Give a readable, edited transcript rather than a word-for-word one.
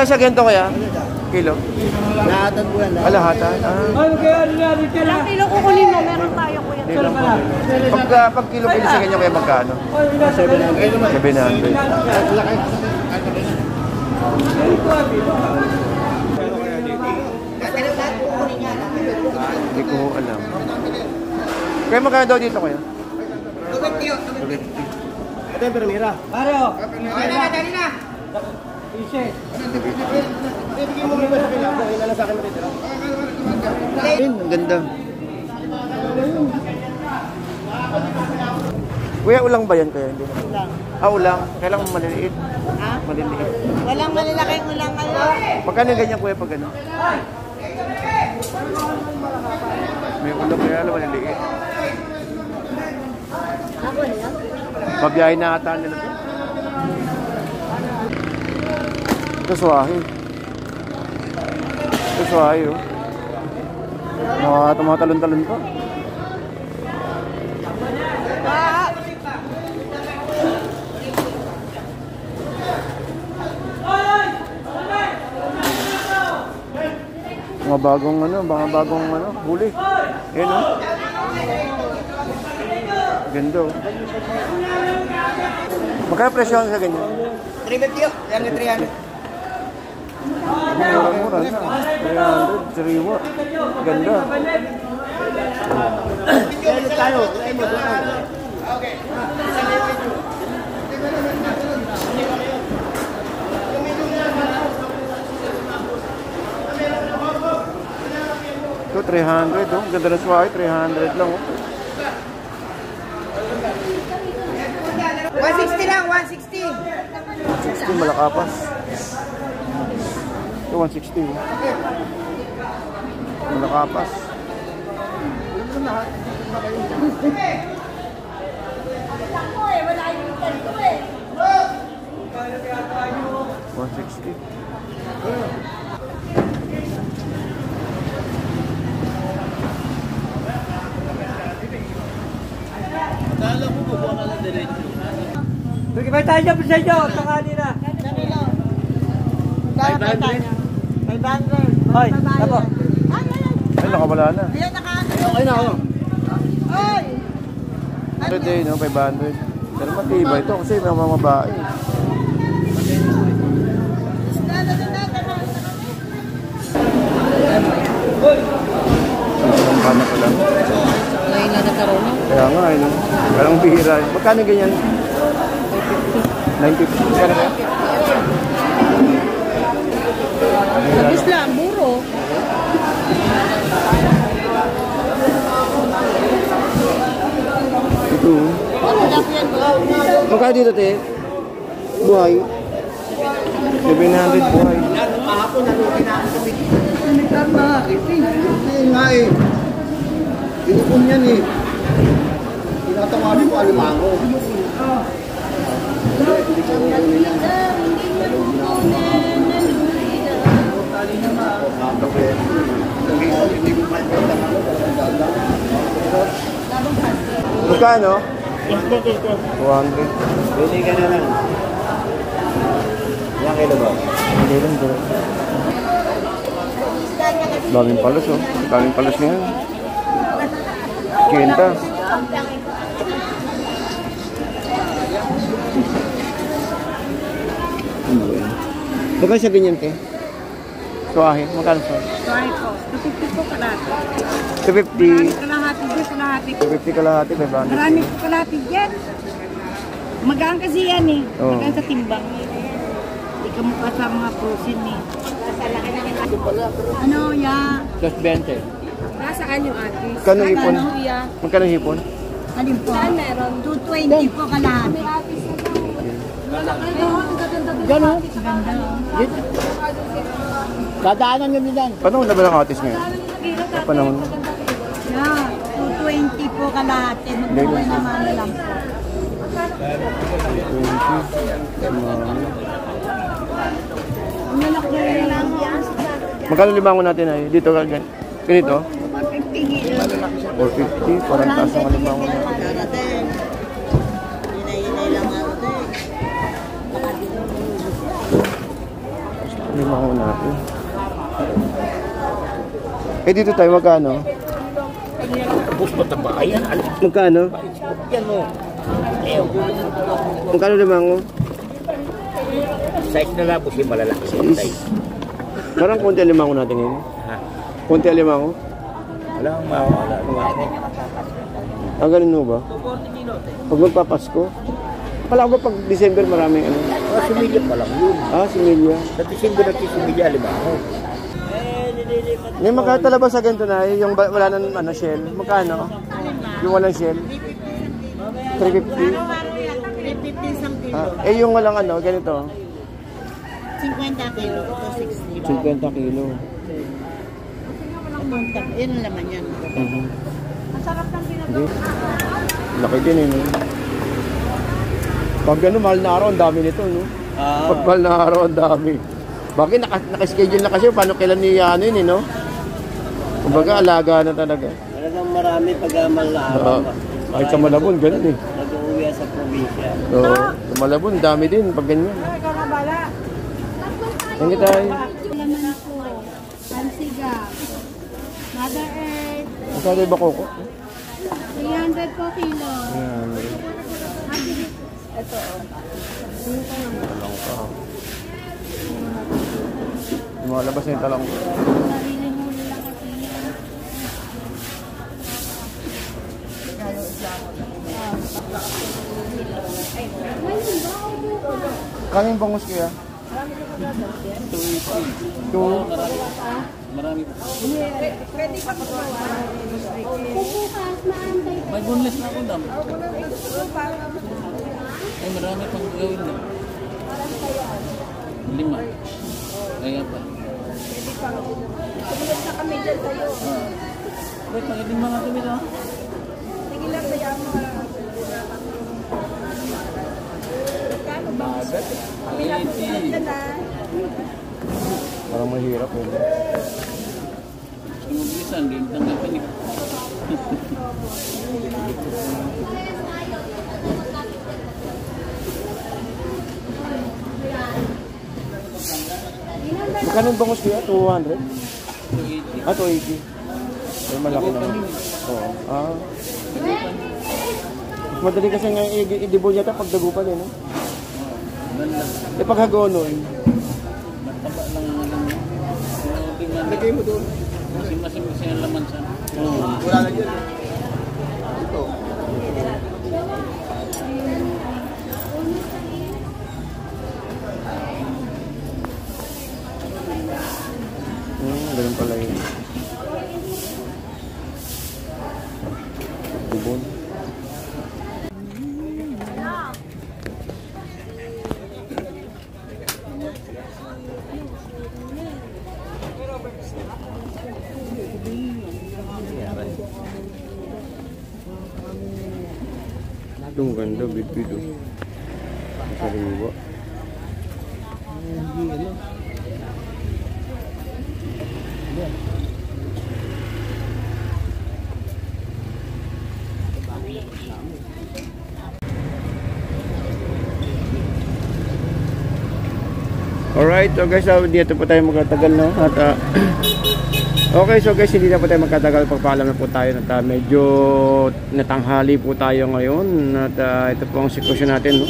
Magkano sa ganito kaya? Kilo? Lahatan po yan. Lahatan? Ilang kilo kukunin mo? Meron tayo kuya. Pag kilo sa ganyan kaya magkano? 700. 700. Hindi ko alam. Kaya magkano daw dito kaya? 250. Ito yung permira. Mario! Dali na! Ise. Bibigyan mo muna sa pinako. Inala sa akin mo dito. Ang ganda. Kuya, ulang ba yan kaya? Hindi na. Ulang. Ulang. Kailangan maliliit. Ha? Maliliit. Walang malalaking ulang ngayon. Magkano ganyan kuya pag ano? May ulam kaya alam maliliit. Ako niya? Pabiyahin na ata nila ito. Ito suwahi. Ito suwahi oh. Tumatalon-talon pa. Mga bagong huli. Yan oh. Ganda oh. Magkano presyo ang sa ganyan? 350 yun. Yan yung 300. Mura-mura na. 300, sariwa. Ganda. Kailan tayo? Okay. Ito 300 oh. Ganda na suwahi. 300 lang oh. 160 lang, 160. 160 malakapas. Ito 160 oh. Malakapas. Wala yung ganito eh. 160. Kala mo bubuha ka lang diretso. Bigay tayo dyan sa inyo, sa kanina. 500. Hoy, tapo. Ay, nakawala na. Ayan, nakaano. Okay na ako. Oy! 100 eh, no? 500. Pero matibay ito kasi may mga babae. Ang panak ko lang. Ngayon na nagkaroon na. Kaya nga, no? Parang bihira. Magkano ganyan? 950. Magkano kaya? Tapos lang, muro. Ito. Magkano dito, te? Buhay. 700 buhay. Kahapon nalukin na ako. Hindi ka makakit eh. Hindi nga eh. Tinukon yan eh. Tinatawari ko alimango. Hindi ko nukunin yan. Magkano? 200. Pwede ka na lang. Ilang kilo ba? Hindi lang bro. Daming palos oh. Daming palos na yan. Kenta. Diba siya ganyan ke? Suwahe? Magkano suwahe? Sorry po. 250 po kalahati. 250. Kalahati dyan, kalahati. 250 kalahati, 500. Marami po kalahati dyan. Magaan kasi yan eh. Oo. Magaan sa timbang. Hindi ka mukha sa mga prosin eh. Ano, ya? Just 20. Nasaan yung ate? Magkano hipon? Ano, ya? Magkano hipon? Alin po? Saan meron? 220 po kalahati. Diyan o. Ganda. Dadaanan nyo nilan. Panahon na ba ng atis ngayon? Panahon na. Yeah, 220 po kalahati. Magbuhay naman na lang po. 20. Magkano limango natin ay? Dito ka ganito? 450. 450. Parang taas ng limango natin. Limango natin. Eh dito tayo magkano? Tapos mataba. Ayan, Magkano? yan o. Magkano limango? Size na labos yung malalaki size. Parang konti ang limango natin ngayon. Ha? Konti ang limango? Wala kang mawala. Ang ganun mo ba? Pag magpapasko? Pala ba pag December maraming ano? Similya pa lang yun. Ah, similya. Sa December natin similya, limango. May magkatala ba sa ganito na yung wala nang ano, shell? Magkano? Yung walang shell? 350? Araw-araw yan, 350 isang kilo. Eh yung walang ano, ganito? 50 kilo, ito 60. 50 kilo. Yan ang laman yan. Masarap ng Hindi. Laki din eh, no? Pag gano'n, mahal na araw, ang dami nito, no? Pag mahal na araw, ang dami. Bakit nakaschedule na kasi, paano kailan niya ano yun, eh, no? Kumbaga, alaga na talaga. Talagang marami pag-amal na araw. Kahit sa Malabon, gano'n eh. Nag-uwi sa probinsya. Oo, sa Malabon, dami din, pag ganyan. Thank you, tayo. laman po. Pansiga. Mother Earth. Masali ba koko? 300 po kilo. Ayan. Ito. Talong ka. Lumalabas na yung talong. Sarili huli lang kasi yan. Kaming bangus kaya? 2. Marami po. Bukas, maantay. May boneless na ako dam. Ay marami pang gawin na. 5. Kaya pa. Sumunod na kami dyan sa'yo. Wait, pag-ibig mga kami na. Sige lang, kaya mo. Kano ba? Kami na susunod dyan ha. Parang mahirap eh. Sumubisan, din tanggap pa ni. Magkano yung bangus kaya? 200? 280. Ah, 280. Ay, malaki naman. Oo. Ah. Mas madali kasi nga i-debol yata pag dagupan eh, no? Banda. Eh, pag hagonon. Mataba lang ang alam mo. Lagay mo doon. Masing-masing kasi ang laman sa. Wala na dyan. Ito. Ganun pala yun. Debol. Ito maganda, bit-bit oh. Sariwa. Alright, so guys, dito po tayo magtatagal, no? At okay, so guys, hindi na po tayo magtatagal. Pagpaalam na po tayo at medyo natanghali po tayo ngayon. At ito po ang sitwasyon natin, no?